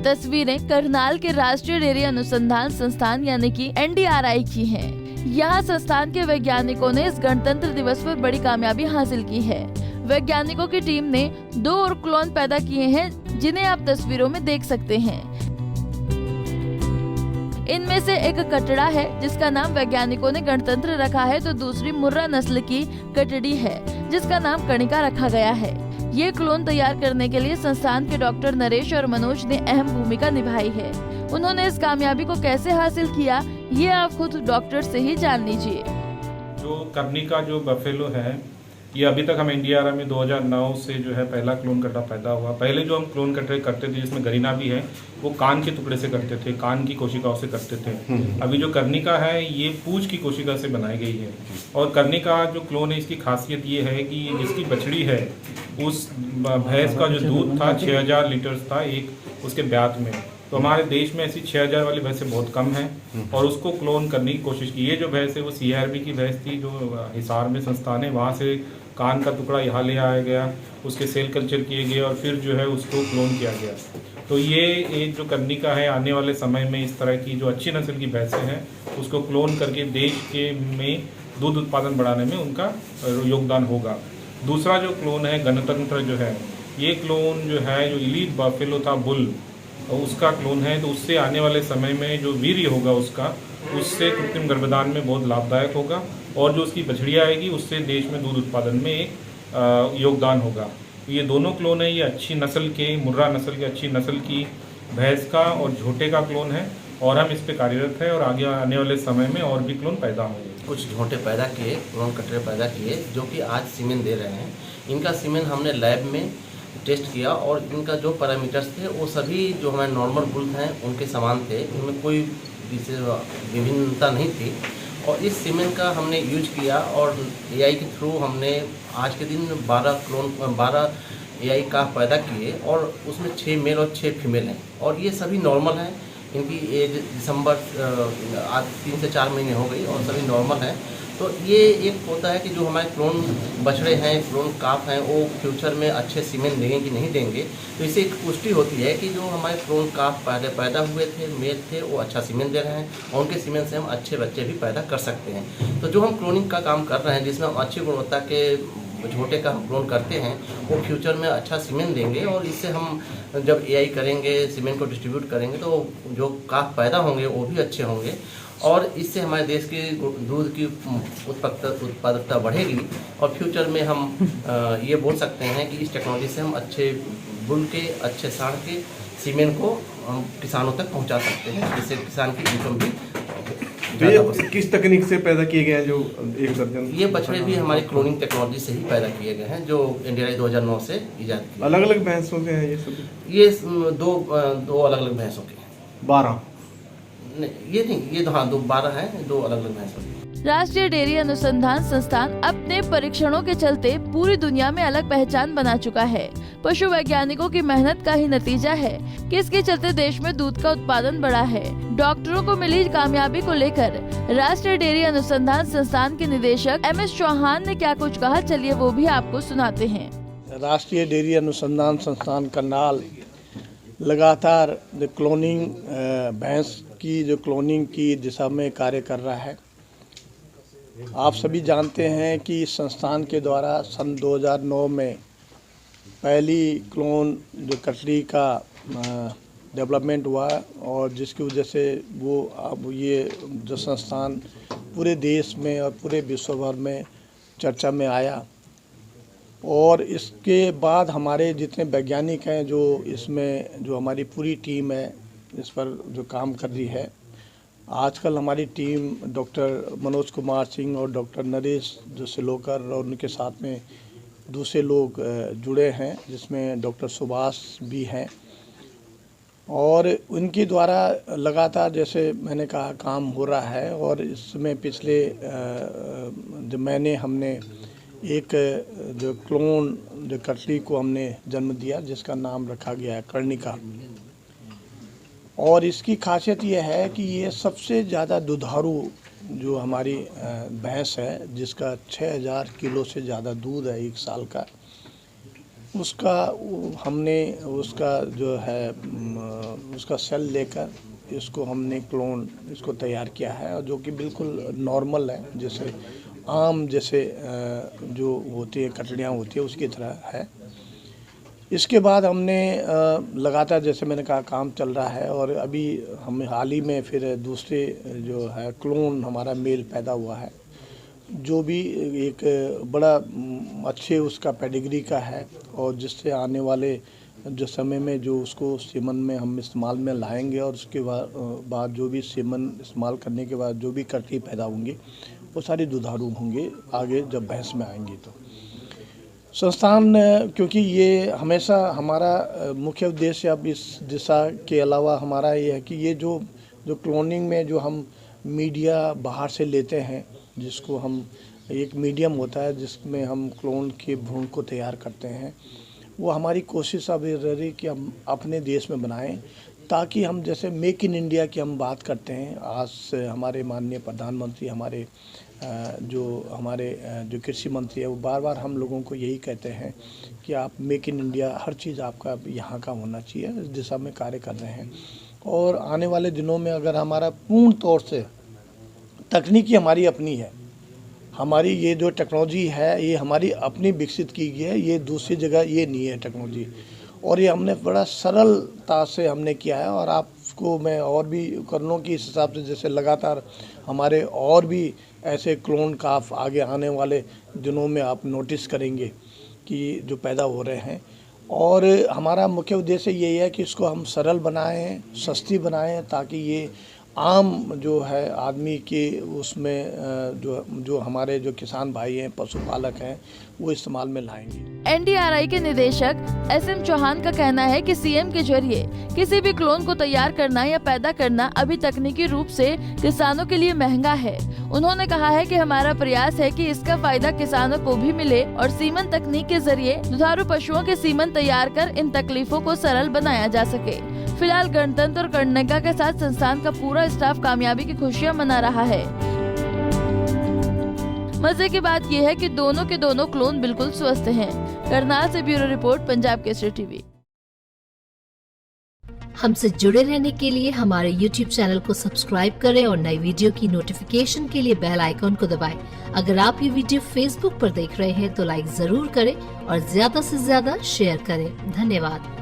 तस्वीरें करनाल के राष्ट्रीय डेयरी अनुसंधान संस्थान यानी कि NDRI की हैं। यहाँ संस्थान के वैज्ञानिकों ने इस गणतंत्र दिवस पर बड़ी कामयाबी हासिल की है। वैज्ञानिकों की टीम ने 2 और क्लोन पैदा किए हैं, जिन्हें आप तस्वीरों में देख सकते हैं। इनमें से एक कटड़ा है, जिसका नाम वैज्ञानिकों ने गणतंत्र रखा है, तो दूसरी मुर्रा नस्ल की कटड़ी है, जिसका नाम कणिका रखा गया है। ये क्लोन तैयार करने के लिए संस्थान के डॉक्टर नरेश और मनोज ने अहम भूमिका निभाई है। उन्होंने इस कामयाबी को कैसे हासिल किया, ये आप खुद डॉक्टर से ही जान लीजिए। जो कर्निका जो बफेलो है, ये अभी तक हम NDRI में 2009 से जो है पहला क्लोन कटड़ा पैदा हुआ। पहले जो हम क्लोन कटड़े करते थे, जिसमें गरीना भी है, वो कान के टुकड़े से करते थे, कान की कोशिकाओं से करते थे। अभी जो कर्निका है, ये पूंछ की कोशिका से बनाई गई है। और कर्निका जो क्लोन है, इसकी खासियत ये है कि जिसकी बछड़ी है, उस भैंस का जो दूध था 6000 लीटर था एक उसके ब्यात में। तो हमारे देश में ऐसी 6000 वाली भैंसें बहुत कम हैं और उसको क्लोन करने की कोशिश की। ये जो भैंस है वो CRB की भैंस थी, जो हिसार में संस्थान है, वहाँ से कान का टुकड़ा यहाँ ले आया गया, उसके सेल कल्चर किए गए और फिर जो है उसको क्लोन किया गया। तो ये एक जो कर्निका है, आने वाले समय में इस तरह की जो अच्छी नस्ल की भैंसें हैं, उसको क्लोन करके देश के में दूध उत्पादन बढ़ाने में उनका योगदान होगा। दूसरा जो क्लोन है गणतंत्र जो है, ये क्लोन जो है जो इलीट बफेलो था बुल, उसका क्लोन है। तो उससे आने वाले समय में जो वीर्य होगा उसका, उससे कृत्रिम गर्भधान में बहुत लाभदायक होगा और जो उसकी बछड़ियाँ आएगी उससे देश में दूध उत्पादन में एक योगदान होगा। ये दोनों क्लोन है, ये अच्छी नस्ल के, मुर्रा नस्ल के अच्छी नस्ल की भैंस का और झोटे का क्लोन है और हम इस पे कार्यरत हैं और आगे आने वाले समय में और भी क्लोन पैदा होंगे। कुछ झोटे पैदा किए, क्लोन कटड़े पैदा किए, जो कि आज सीमेन दे रहे हैं। इनका सीमेन हमने लैब में टेस्ट किया और इनका जो पैरामीटर्स थे वो सभी जो हमारे नॉर्मल बुल हैं उनके समान थे। इनमें कोई विभिन्नता नहीं थी और इस सीमेन का हमने यूज किया और AI के थ्रू हमने आज के दिन 12 AI का पैदा किए और उसमें 6 मेल और 6 फीमेल हैं और ये सभी नॉर्मल हैं। इनकी एज दिसंबर आज 3 से 4 महीने हो गई और सभी नॉर्मल हैं। तो ये एक होता है कि जो हमारे क्लोन बछड़े हैं, क्लोन काफ हैं, वो फ्यूचर में अच्छे सीमेन देंगे कि नहीं देंगे। तो इससे एक पुष्टि होती है कि जो हमारे क्लोन काफ पहले पैदा हुए थे, मेल थे, वो अच्छा सीमेन दे रहे हैं और उनके सीमेन से हम अच्छे बच्चे भी पैदा कर सकते हैं। तो जो हम क्लोनिंग का काम कर रहे हैं, जिसमें हम अच्छी गुणवत्ता के झोटे का हम क्लोन करते हैं, वो फ्यूचर में अच्छा सीमेन देंगे और इससे हम जब AI करेंगे, सीमेन को डिस्ट्रीब्यूट करेंगे, तो जो काफ पैदा होंगे वो भी अच्छे होंगे और इससे हमारे देश के दूध की उत्पादकता बढ़ेगी और फ्यूचर में हम ये बोल सकते हैं कि इस टेक्नोलॉजी से हम अच्छे बुल के, अच्छे साढ़ के सीमेन को हम किसानों तक पहुंचा सकते हैं, जिससे किसान की इनकम भी। तो ये किस तकनीक से पैदा किए गए हैं जो एक दर्जन? ये बछड़े भी हमारी क्लोनिंग टेक्नोलॉजी से ही पैदा किए गए हैं, जो NDRI 2009 से ईजाद किए। अलग अलग भैंसों के हैं ये सब? ये दो अलग अलग भैंसों के 12 ये नहीं, ये हाँ 12 हैं, 2 अलग अलग भैंसों के। राष्ट्रीय डेयरी अनुसंधान संस्थान अपने परीक्षणों के चलते पूरी दुनिया में अलग पहचान बना चुका है। पशु वैज्ञानिकों की मेहनत का ही नतीजा है कि इसके चलते देश में दूध का उत्पादन बढ़ा है। डॉक्टरों को मिली कामयाबी को लेकर राष्ट्रीय डेयरी अनुसंधान संस्थान के निदेशक MS चौहान ने क्या कुछ कहा, चलिए वो भी आपको सुनाते हैं। राष्ट्रीय डेयरी अनुसंधान संस्थान करनाल लगातार क्लोनिंग भैंस की जो क्लोनिंग की दिशा में कार्य कर रहा है। आप सभी जानते हैं कि इस संस्थान के द्वारा सन 2009 में पहली क्लोन जो कटड़ी का डेवलपमेंट हुआ और जिसकी वजह से वो अब ये जो संस्थान पूरे देश में और पूरे विश्व भर में चर्चा में आया और इसके बाद हमारे जितने वैज्ञानिक हैं, जो इसमें जो हमारी पूरी टीम है इस पर जो काम कर रही है, आजकल हमारी टीम डॉक्टर मनोज कुमार सिंह और डॉक्टर नरेश जो सिलोकर और उनके साथ में दूसरे लोग जुड़े हैं, जिसमें डॉक्टर सुभाष भी हैं और उनके द्वारा लगातार जैसे मैंने कहा काम हो रहा है। और इसमें पिछले जो हमने एक जो क्लोन जो कटड़ी को हमने जन्म दिया, जिसका नाम रखा गया है कर्णिका। और इसकी खासियत यह है कि ये सबसे ज़्यादा दुधारू जो हमारी भैंस है, जिसका 6000 किलो से ज़्यादा दूध है एक साल का। हमने उसका जो है उसका सेल लेकर इसको हमने क्लोन इसको तैयार किया है, और जो कि बिल्कुल नॉर्मल है, जैसे आम जैसे जो होती है कटड़ियाँ होती है उसकी तरह है। इसके बाद हमने लगातार, जैसे मैंने कहा, काम चल रहा है, और अभी हम हाल ही में फिर दूसरे जो है क्लोन हमारा मेल पैदा हुआ है, जो भी एक बड़ा अच्छे उसका पेडिग्री का है, और जिससे आने वाले जो समय में जो उसको सीमन में हम इस्तेमाल में लाएंगे, और उसके बाद जो भी सीमन इस्तेमाल करने के बाद जो भी कटड़ी पैदा होंगी वो सारी दुधारू होंगे आगे जब भैंस में आएंगी। तो संस्थान, क्योंकि ये हमेशा हमारा मुख्य उद्देश्य अब इस दिशा के अलावा हमारा ये है कि ये जो क्लोनिंग में जो हम मीडिया बाहर से लेते हैं, जिसको हम एक मीडियम होता है जिसमें हम क्लोन के भ्रूण को तैयार करते हैं, वो हमारी कोशिश अब ये रही कि हम अपने देश में बनाएं, ताकि हम जैसे मेक इन इंडिया की हम बात करते हैं। आज से हमारे माननीय प्रधानमंत्री, हमारे जो कृषि मंत्री है, वो बार बार हम लोगों को यही कहते हैं कि आप मेक इन इंडिया, हर चीज़ आपका यहाँ का होना चाहिए। इस दिशा में कार्य कर रहे हैं, और आने वाले दिनों में अगर हमारा पूर्ण तौर से तकनीकी हमारी अपनी है, हमारी ये जो टेक्नोलॉजी है ये हमारी अपनी विकसित की गई है, ये दूसरी जगह ये नहीं है टेक्नोलॉजी, और ये हमने बड़ा सरलता से हमने किया है। और आपको मैं और भी उपकरणों की इस हिसाब से, जैसे लगातार हमारे और भी ऐसे क्लोन काफ आगे आने वाले दिनों में आप नोटिस करेंगे कि जो पैदा हो रहे हैं, और हमारा मुख्य उद्देश्य यही है कि इसको हम सरल बनाएं, सस्ती बनाएं, ताकि ये आम जो है आदमी के उसमें जो हमारे जो किसान भाई हैं, पशुपालक हैं, वो इस्तेमाल में लाएंगे। एनडीआरआई के निदेशक SM चौहान का कहना है कि सीएम के जरिए किसी भी क्लोन को तैयार करना या पैदा करना अभी तकनीकी रूप से किसानों के लिए महंगा है। उन्होंने कहा है कि हमारा प्रयास है कि इसका फायदा किसानों को भी मिले, और सीमन तकनीक के जरिए दुधारू पशुओं के सीमन तैयार कर इन तकलीफों को सरल बनाया जा सके। फिलहाल गणतंत्र और कर्णिका के साथ संस्थान का पूरा स्टाफ कामयाबी की खुशियां मना रहा है। मजे की बात यह है कि दोनों के दोनों क्लोन बिल्कुल स्वस्थ हैं। करनाल से bureau report, Punjab Kesari TV. हमसे जुड़े रहने के लिए हमारे YouTube चैनल को सब्सक्राइब करें और नई वीडियो की नोटिफिकेशन के लिए बेल आइकॉन को दबाएं। अगर आप ये वीडियो Facebook पर देख रहे हैं तो लाइक जरूर करें और ज्यादा से ज्यादा शेयर करें। धन्यवाद।